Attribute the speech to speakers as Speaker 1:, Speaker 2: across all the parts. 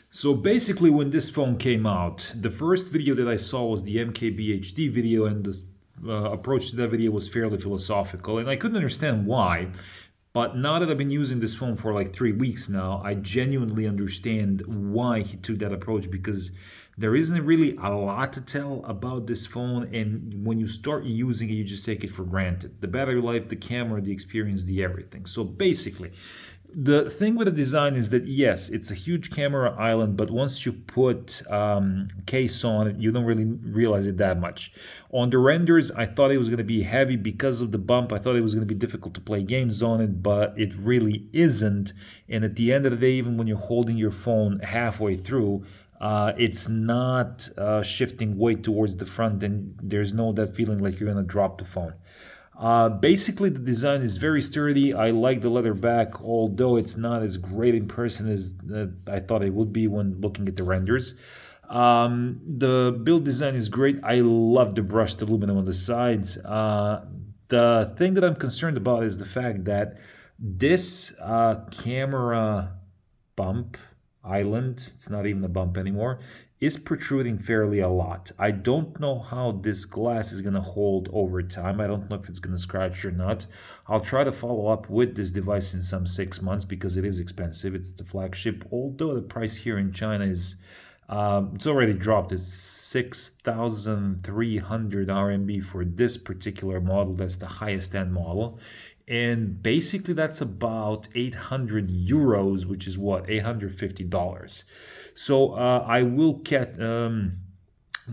Speaker 1: So basically, when this phone came out, the first video that I saw was the MKBHD video, and the approach to that video was fairly philosophical, and I couldn't understand why. But now that I've been using this phone for like 3 weeks now, I genuinely understand why he took that approach, because there isn't really a lot to tell about this phone, and when you start using it, you just take it for granted. The battery life, the camera, the experience, the everything. So basically, the thing with the design is that yes, it's a huge camera island, but once you put case on it, you don't really realize it that much. On the renders, I thought it was going to be heavy because of the bump. I thought it was going to be difficult to play games on it, but it really isn't. And at the end of the day, even when you're holding your phone halfway through, it's not shifting weight towards the front, and there's no that feeling like you're going to drop the phone. Basically, the design is very sturdy. I like the leather back, although it's not as great in person as I thought it would be when looking at the renders. The build design is great. I love the brushed aluminum on the sides. The thing that I'm concerned about is the fact that this camera bump island, it's not even a bump anymore, is protruding fairly a lot. I don't know how this glass is going to hold over time. I don't know if it's going to scratch or not. I'll try to follow up with this device in some 6 months because it is expensive. It's the flagship, although the price here in China is it's already dropped. It's 6,300 RMB for this particular model. That's the highest end model. And basically, that's about 800 euros, which is what, $850. So I will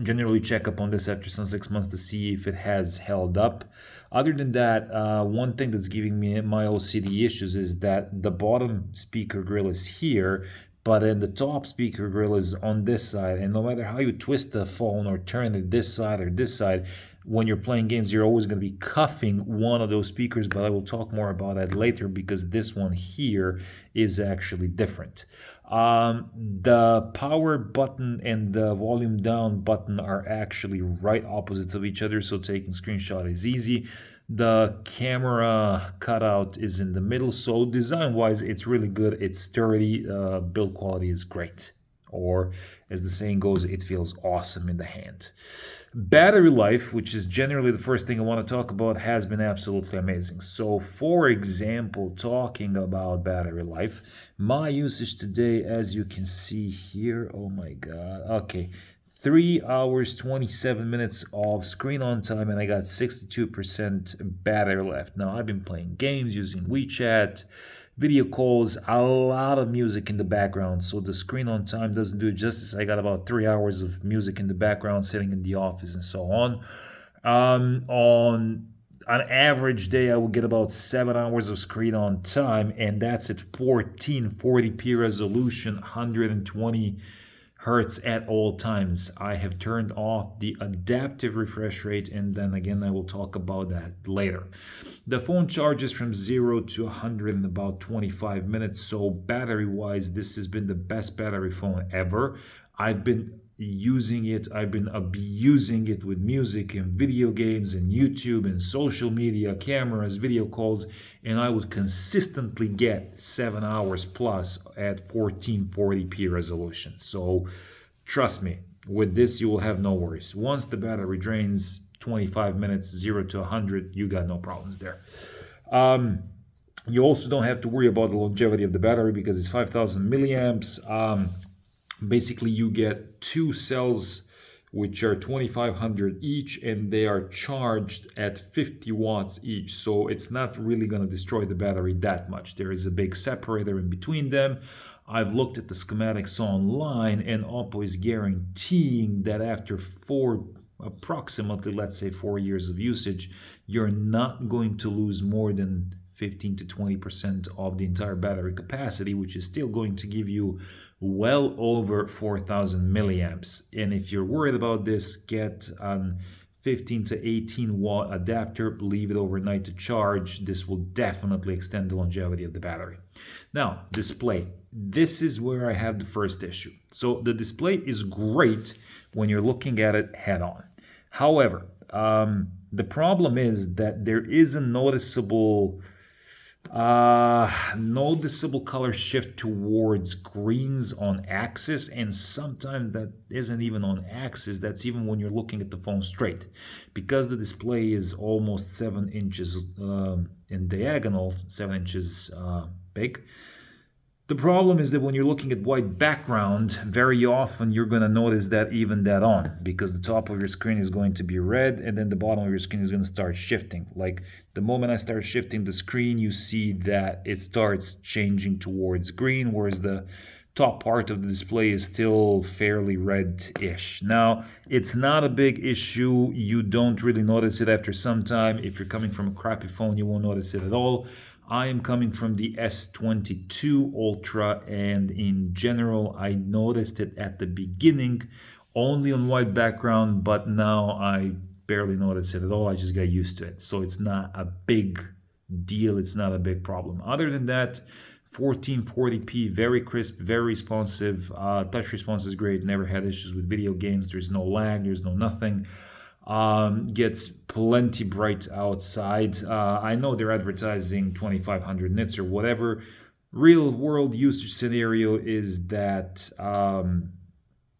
Speaker 1: generally check up on this after some 6 months to see if it has held up. Other than that, one thing that's giving me my OCD issues is that the bottom speaker grill is here, but then the top speaker grill is on this side, and no matter how you twist the phone or turn it this side or this side, when you're playing games, you're always going to be cuffing one of those speakers, but I will talk more about that later because this one here is actually different. The power button and the volume down button are actually right opposites of each other, so taking screenshot is easy. The camera cutout is in the middle, so design-wise, it's really good. It's sturdy. Build quality is great. Or, as the saying goes, it feels awesome in the hand. Battery life, which is generally the first thing I want to talk about, has been absolutely amazing. So, for example, talking about battery life, my usage today, as you can see here, oh my god, okay, 3 hours, 27 minutes of screen on time, and I got 62% battery left. Now, I've been playing games using WeChat, video calls, a lot of music in the background, so the screen on time doesn't do it justice. I got about 3 hours of music in the background sitting in the office and so on. On an average day, I will get about 7 hours of screen on time, and that's at 1440p resolution, 120 hertz at all times. I have turned off the adaptive refresh rate, and then again I will talk about that later. The phone charges from 0 to 100 in about 25 minutes, so battery wise this has been the best battery phone ever. I've been using it, I've been abusing it with music and video games and YouTube and social media, cameras, video calls, and I would consistently get 7 hours plus at 1440p resolution. So trust me, with this you will have no worries. Once the battery drains, 25 minutes, 0 to 100, you got no problems there. You also don't have to worry about the longevity of the battery because it's 5,000 milliamps. Basically, you get 2 cells which are 2,500 each, and they are charged at 50 watts each. So it's not really going to destroy the battery that much. There is a big separator in between them. I've looked at the schematics online, and Oppo is guaranteeing that after approximately, let's say 4 years of usage, you're not going to lose more than 15 to 20% of the entire battery capacity, which is still going to give you well over 4,000 milliamps. And if you're worried about this, get an 15 to 18 watt adapter, leave it overnight to charge. This will definitely extend the longevity of the battery. Now, display. This is where I have the first issue. So the display is great when you're looking at it head on. However, the problem is that there is a noticeable Noticeable color shift towards greens on axis, and sometimes that isn't even on axis. That's even when you're looking at the phone straight, because the display is almost 7 inches in diagonal, 7 inches big. The problem is that when you're looking at white background, very often you're going to notice that even that on, because the top of your screen is going to be red and then the bottom of your screen is going to start shifting. Like the moment I start shifting the screen, you see that it starts changing towards green, whereas the top part of the display is still fairly red-ish. Now, it's not a big issue. You don't really notice it after some time. If you're coming from a crappy phone, you won't notice it at all. I am coming from the S22 Ultra, and in general, I noticed it at the beginning only on white background, but now I barely notice it at all. I just got used to it. So it's not a big deal. It's not a big problem. Other than that, 1440p, very crisp, very responsive. Touch response is great. Never had issues with video games. There's no lag. There's no nothing. Gets plenty bright outside. I know they're advertising 2500 nits or whatever. Real world usage scenario is that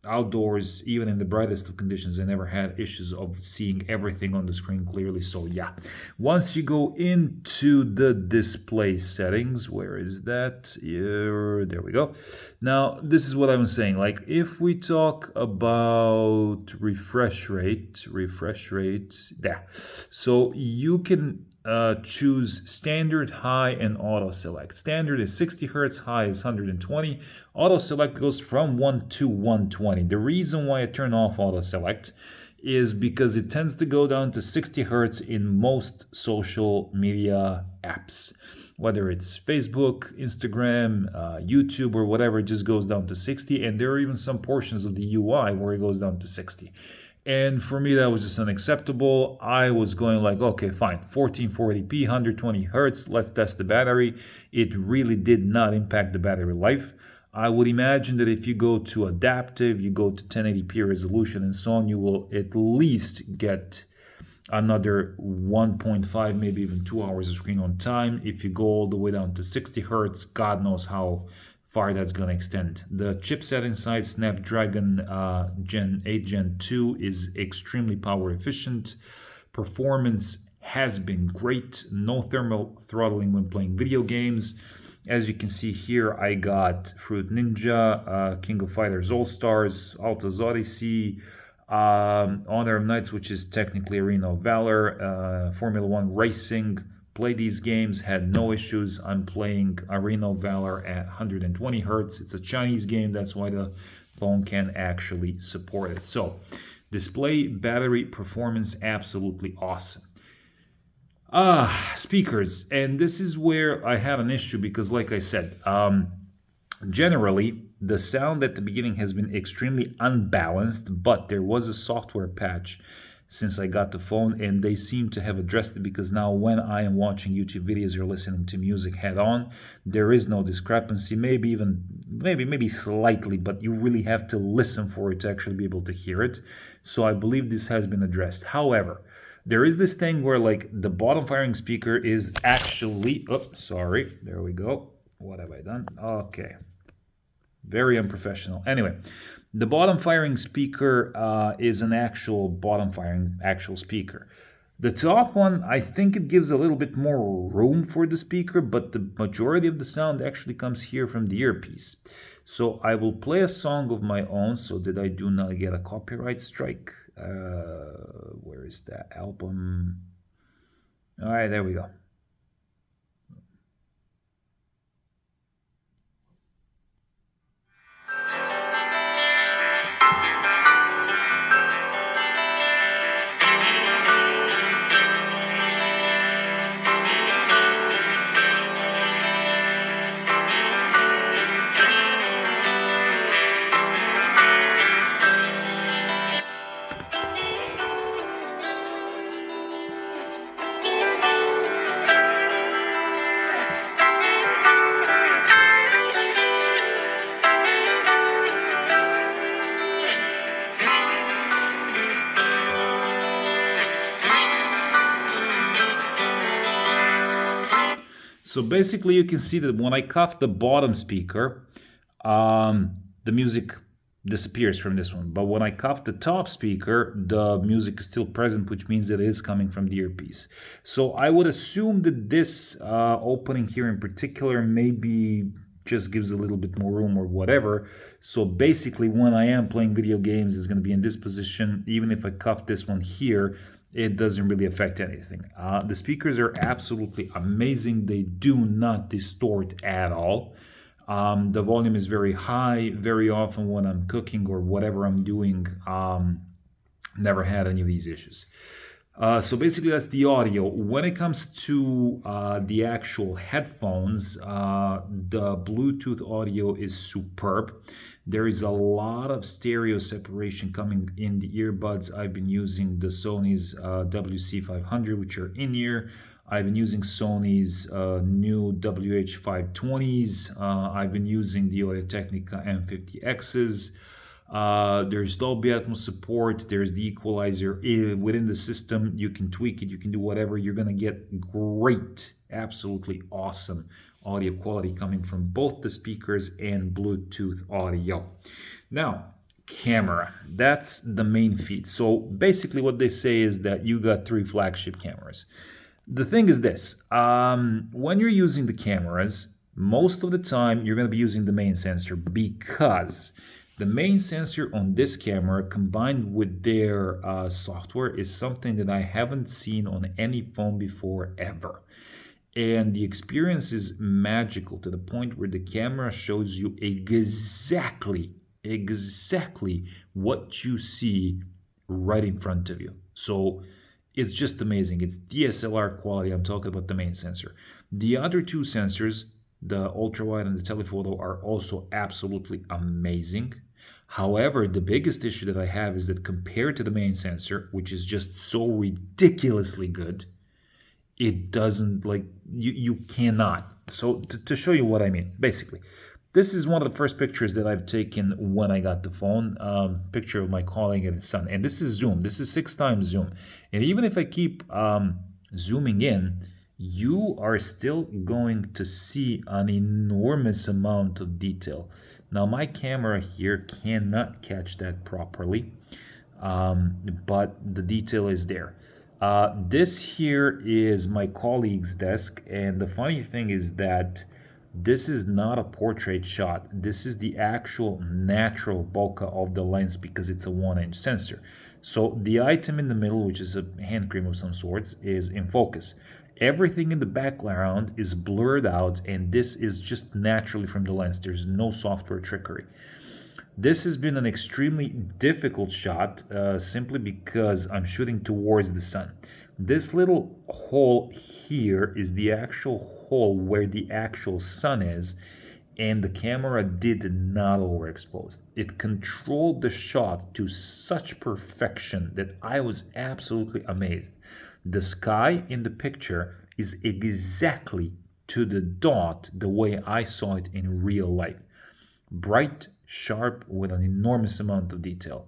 Speaker 1: outdoors, even in the brightest of conditions, I never had issues of seeing everything on the screen clearly. So yeah, once you go into the display settings, where is that? Here, there we go. Now, this is what I'm saying. Like if we talk about refresh rate, there. So you can choose standard, high, and auto select. Standard is 60 hertz, high is 120. Auto select goes from 1 to 120. The reason why I turn off auto select is because it tends to go down to 60 hertz in most social media apps. Whether it's Facebook, Instagram, YouTube, or whatever, it just goes down to 60. And there are even some portions of the UI where it goes down to 60. And for me, that was just unacceptable. I was going like, okay, fine, 1440p, 120 hertz, let's test the battery. It really did not impact the battery life. I would imagine that if you go to adaptive, you go to 1080p resolution and so on, you will at least get another 1.5, maybe even 2 hours of screen on time. If you go all the way down to 60 hertz, God knows how far that's going to extend. The chipset inside Snapdragon Gen 8 Gen 2 is extremely power efficient. Performance has been great. No thermal throttling when playing video games. As you can see here, I got Fruit Ninja, King of Fighters All Stars, Alta's Odyssey, Honor of Knights, which is technically Arena of Valor, Formula One Racing. Played these games, had no issues. I'm playing Arena of Valor at 120 hertz. It's a Chinese game, that's why the phone can actually support it. So, display, battery, performance, absolutely awesome. Speakers, and this is where I have an issue because, like I said, generally the sound at the beginning has been extremely unbalanced, but there was a software patch since I got the phone, and they seem to have addressed it because now when I am watching YouTube videos or listening to music head on, there is no discrepancy, maybe slightly, but you really have to listen for it to actually be able to hear it. So I believe this has been addressed. However, there is this thing where like the bottom firing speaker is actually, oh, sorry, there we go. What have I done? Okay. Very unprofessional. Anyway, the bottom firing speaker is an actual bottom firing actual speaker. The top one, I think it gives a little bit more room for the speaker, but the majority of the sound actually comes here from the earpiece. So I will play a song of my own so that I do not get a copyright strike. Where is that album? All right, there we go. So basically, you can see that when I cuff the bottom speaker, the music disappears from this one. But when I cuff the top speaker, the music is still present, which means that it is coming from the earpiece. So I would assume that this opening here in particular maybe just gives a little bit more room or whatever. So basically, when I am playing video games, it's going to be in this position. Even if I cuff this one here, it doesn't really affect anything. The speakers are absolutely amazing. They do not distort at all. The volume is very high. Very often when I'm cooking or whatever I'm doing, never had any of these issues. So basically that's the audio. When it comes to the actual headphones, the Bluetooth audio is superb. There is a lot of stereo separation coming in the earbuds. I've been using the Sony's WC500, which are in-ear. I've been using Sony's new WH520s. I've been using the Audio-Technica M50Xs. There's Dolby Atmos support. There's the equalizer within the system. You can tweak it. You can do whatever. You're going to get great, absolutely awesome audio quality coming from both the speakers and Bluetooth audio. Now, camera. That's the main feat. So basically what they say is that you got 3 flagship cameras. The thing is this. When you're using the cameras, most of the time you're going to be using the main sensor because the main sensor on this camera combined with their software is something that I haven't seen on any phone before ever. And the experience is magical to the point where the camera shows you exactly what you see right in front of you. So it's just amazing. It's DSLR quality. I'm talking about the main sensor. The other 2 sensors, the ultra-wide and the telephoto, are also absolutely amazing. However, the biggest issue that I have is that compared to the main sensor, which is just so ridiculously good, it doesn't, like, you cannot. So to show you what I mean, basically, this is one of the first pictures that I've taken when I got the phone, picture of my colleague and his son. And this is zoom. This is 6 times zoom. And even if I keep zooming in, you are still going to see an enormous amount of detail. Now, my camera here cannot catch that properly, but the detail is there. This here is my colleague's desk, and the funny thing is that this is not a portrait shot. This is the actual natural bokeh of the lens because it's a 1-inch sensor. So the item in the middle, which is a hand cream of some sorts, is in focus. Everything in the background is blurred out, and this is just naturally from the lens. There's no software trickery. This has been an extremely difficult shot simply because I'm shooting towards the sun. This little hole here is the actual hole where the actual sun is, and the camera did not overexpose. It controlled the shot to such perfection that I was absolutely amazed. The sky in the picture is exactly to the dot the way I saw it in real life. Bright, sharp, with an enormous amount of detail.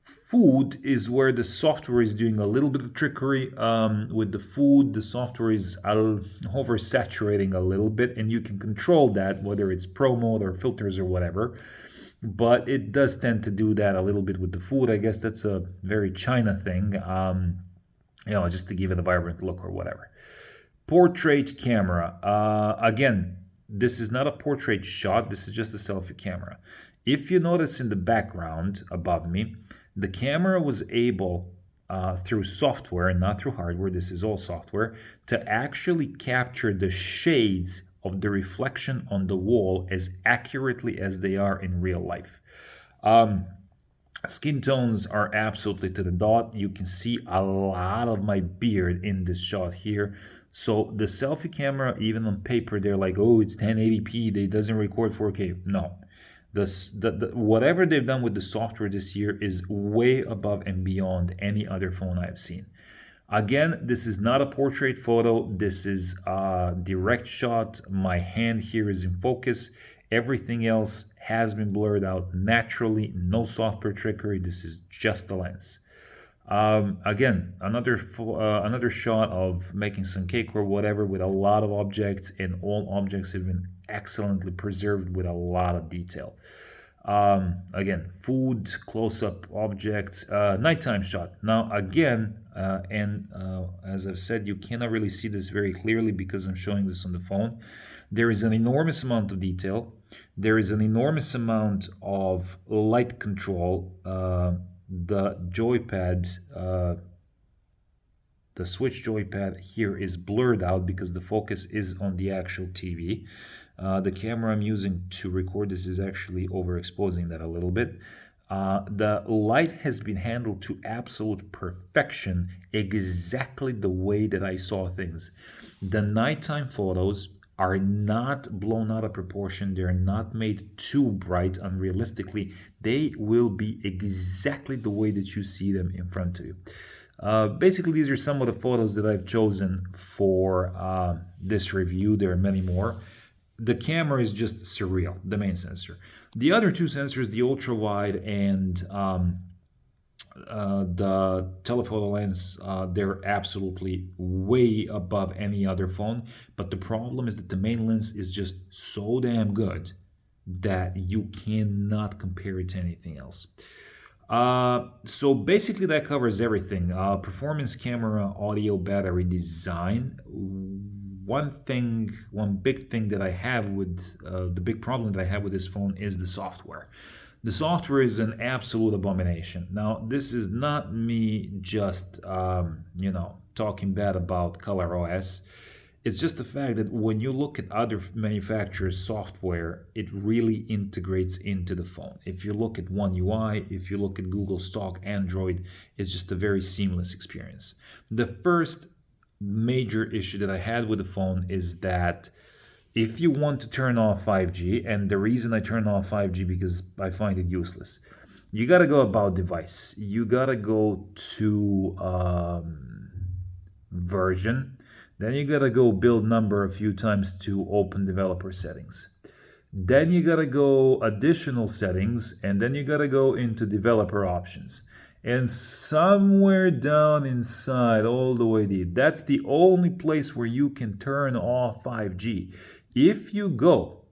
Speaker 1: Food is where the software is doing a little bit of trickery. With the food, the software is oversaturating a little bit, and you can control that, whether it's pro mode or filters or whatever. But it does tend to do that a little bit with the food. I guess that's a very China thing, just to give it a vibrant look or whatever. Portrait camera. Again, this is not a portrait shot. This is just a selfie camera. If you notice in the background above me, the camera was able, through software and not through hardware, this is all software, to actually capture the shades of the reflection on the wall as accurately as they are in real life. Skin tones are absolutely to the dot. You can see a lot of my beard in this shot here. So the selfie camera, even on paper, they're like, oh, it's 1080p, it doesn't record 4K. No. Whatever they've done with the software this year is way above and beyond any other phone I've seen. Again, this is not a portrait photo. This is a direct shot. My hand here is in focus. Everything else has been blurred out naturally. No software trickery. This is just the lens. Again, another shot of making some cake or whatever with a lot of objects, and all objects have been excellently preserved with a lot of detail. Again, food, close-up objects, nighttime shot. Now, again, as I've said, you cannot really see this very clearly because I'm showing this on the phone. There is an enormous amount of detail. There is an enormous amount of light control. The joypad, the switch joypad here is blurred out because the focus is on the actual TV. The camera I'm using to record this is actually overexposing that a little bit. The light has been handled to absolute perfection, exactly the way that I saw things. The nighttime photos are not blown out of proportion. They're not made too bright unrealistically. They will be exactly the way that you see them in front of you. Basically, these are some of the photos that I've chosen for this review. There are many more. The camera is just surreal, the main sensor. The other two sensors, the ultra wide and the telephoto lens, they're absolutely way above any other phone. But the problem is that the main lens is just so damn good that you cannot compare it to anything else. So basically that covers everything. Performance, camera, audio, battery, design. One big thing that I have with the big problem that I have with this phone is the software. The software is an absolute abomination. Now, this is not me just talking bad about ColorOS. It's just the fact that when you look at other manufacturers' software, it really integrates into the phone. If you look at One UI, if you look at Google stock Android, it's just a very seamless experience. The first major issue that I had with the phone is that if you want to turn off 5G, and the reason I turn off 5G because I find it useless, you got to go about device. You got to go to version. Then you got to go build number a few times to open developer settings. Then you got to go additional settings, and then you got to go into developer options. And somewhere down inside, all the way deep, that's the only place where you can turn off 5G. If you go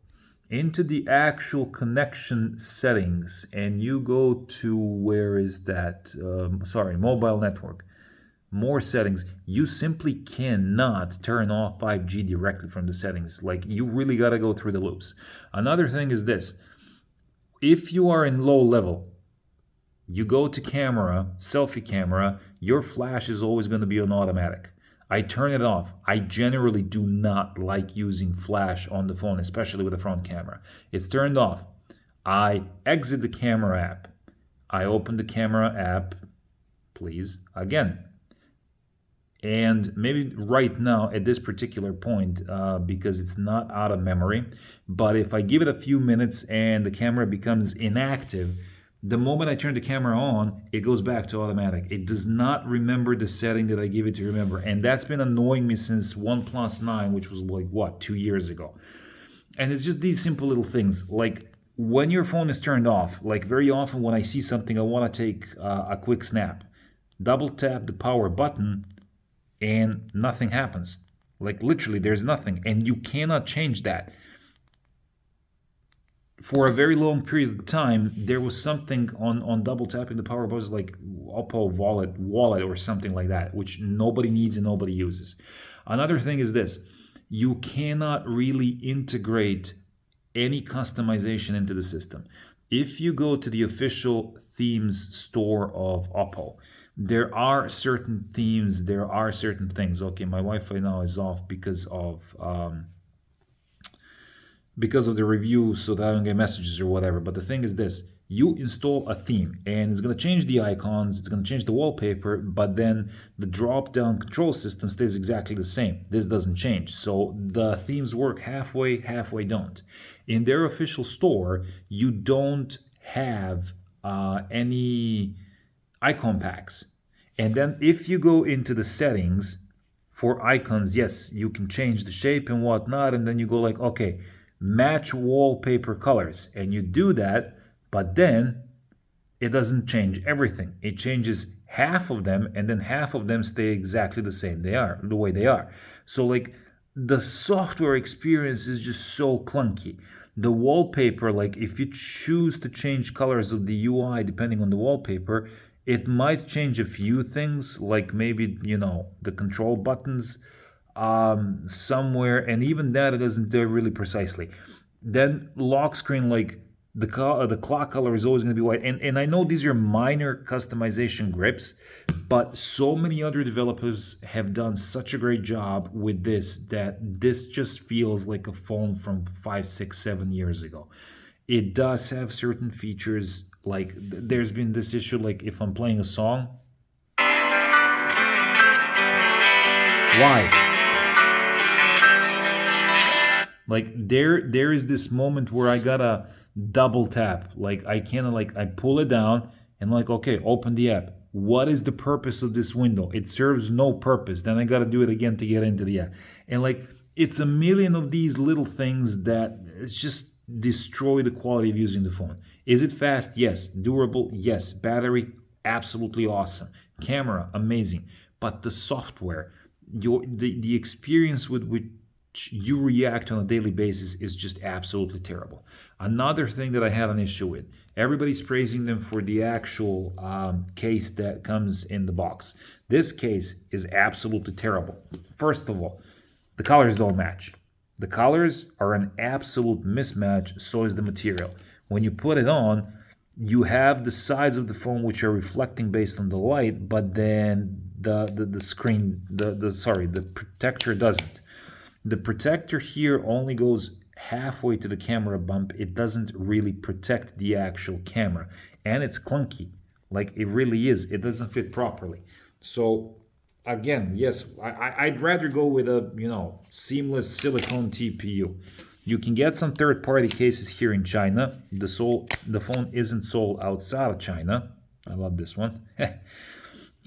Speaker 1: into the actual connection settings and you go to, where is that? Mobile network. More settings, you simply cannot turn off 5G directly from the settings. Like, you really got to go through the loops. Another thing is this. If you are in low level, you go to camera, selfie camera, your flash is always going to be on automatic. I turn it off. I generally do not like using flash on the phone, especially with a front camera. It's turned off. I exit the camera app. I open the camera app, please, again. And maybe right now at this particular point, because it's not out of memory, but if I give it a few minutes and the camera becomes inactive, the moment I turn the camera on, it goes back to automatic. It does not remember the setting that I give it to remember. And that's been annoying me since OnePlus 9, which was like, 2 years ago. And it's just these simple little things. Like, when your phone is turned off, like very often when I see something, I want to take a quick snap. Double tap the power button and nothing happens. Like, literally, there's nothing. And you cannot change that. For a very long period of time, there was something on double tapping the power button, like Oppo wallet or something like that, which nobody needs and nobody uses. Another thing is this. You cannot really integrate any customization into the system. If you go to the official themes store of Oppo, there are certain themes, there are certain things. Okay, my Wi-Fi now is off because of the review, so that I don't get messages or whatever. But the thing is this. You install a theme and it's going to change the icons, it's going to change the wallpaper, but then the drop-down control system stays exactly the same. This doesn't change. So the themes work halfway don't. In their official store, you don't have any icon packs. And then if you go into the settings for icons, yes, you can change the shape and whatnot, and then you go like, okay, match wallpaper colors, and you do that, but then it doesn't change everything. It changes half of them, and then half of them stay exactly the way they are. So like the software experience is just so clunky. The wallpaper, like if you choose to change colors of the UI depending on the wallpaper, it might change a few things, like maybe, the control buttons somewhere, and even that it doesn't do really precisely. Then lock screen, like the clock color is always going to be white, and I know these are minor customization grips, but so many other developers have done such a great job with this that this just feels like a phone from 5, 6, 7 years ago. It does have certain features, like there's been this issue, like if I'm playing a song, why? Like there is this moment where I gotta double tap. Like I kind of like I pull it down and like, okay, open the app. What is the purpose of this window? It serves no purpose. Then I gotta do it again to get into the app. And like it's a million of these little things that it's just destroy the quality of using the phone. Is it fast? Yes. Durable? Yes. Battery? Absolutely awesome. Camera? Amazing. But the software, the experience with which you react on a daily basis is just absolutely terrible. Another thing that I had an issue with, everybody's praising them for the actual case that comes in the box. This case is absolutely terrible. First of all, the colors don't match. The colors are an absolute mismatch, so is the material. When you put it on, you have the sides of the phone which are reflecting based on the light, but then the screen, the protector doesn't. The protector here only goes halfway to the camera bump. It doesn't really protect the actual camera, and it's clunky. Like it really is. It doesn't fit properly. So again, yes, I'd rather go with a seamless silicone TPU. You can get some third-party cases here in China. The phone isn't sold outside of China. I love this one.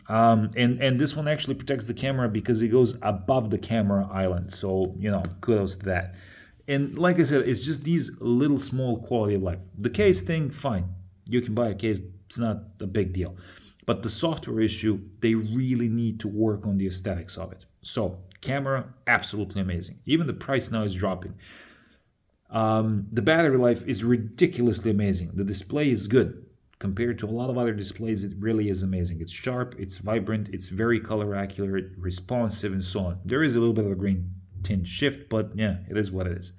Speaker 1: And this one actually protects the camera because it goes above the camera island. So, kudos to that. And like I said, it's just these little small quality of life. The case thing, fine. You can buy a case. It's not a big deal. But the software issue, they really need to work on the aesthetics of it. So, camera, absolutely amazing. Even the price now is dropping. The battery life is ridiculously amazing. The display is good. Compared to a lot of other displays, it really is amazing. It's sharp, it's vibrant, it's very color accurate, responsive, and so on. There is a little bit of a green tint shift, but yeah, it is what it is.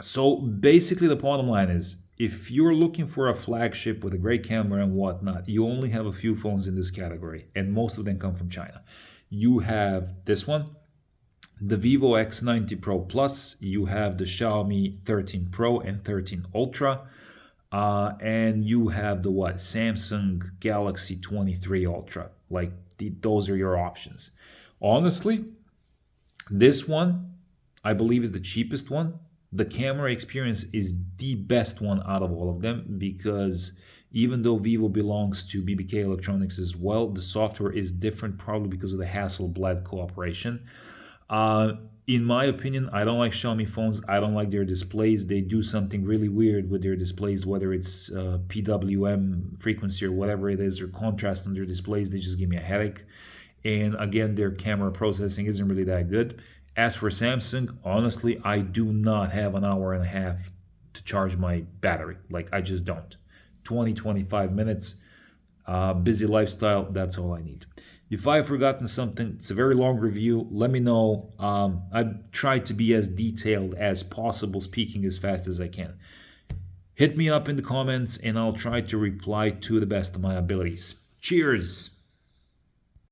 Speaker 1: So basically the bottom line is, if you're looking for a flagship with a great camera and whatnot, you only have a few phones in this category, and most of them come from China. You have this one, the Vivo X90 Pro Plus, you have the Xiaomi 13 Pro and 13 Ultra, and you have the Samsung Galaxy 23 Ultra. Like those are your options. Honestly, this one I believe is the cheapest one. The camera experience is the best one out of all of them, because even though Vivo belongs to BBK Electronics as well, the software is different, probably because of the Hasselblad cooperation. In my opinion, I don't like Xiaomi phones. I don't like their displays. They do something really weird with their displays, whether it's PWM frequency or whatever it is, or contrast on their displays. They just give me a headache. And again, their camera processing isn't really that good. As for Samsung, honestly, I do not have an hour and a half to charge my battery. Like, I just don't. 20-25 minutes, busy lifestyle, that's all I need. If I've forgotten something, it's a very long review. Let me know. I've tried to be as detailed as possible, speaking as fast as I can. Hit me up in the comments and I'll try to reply to the best of my abilities. Cheers!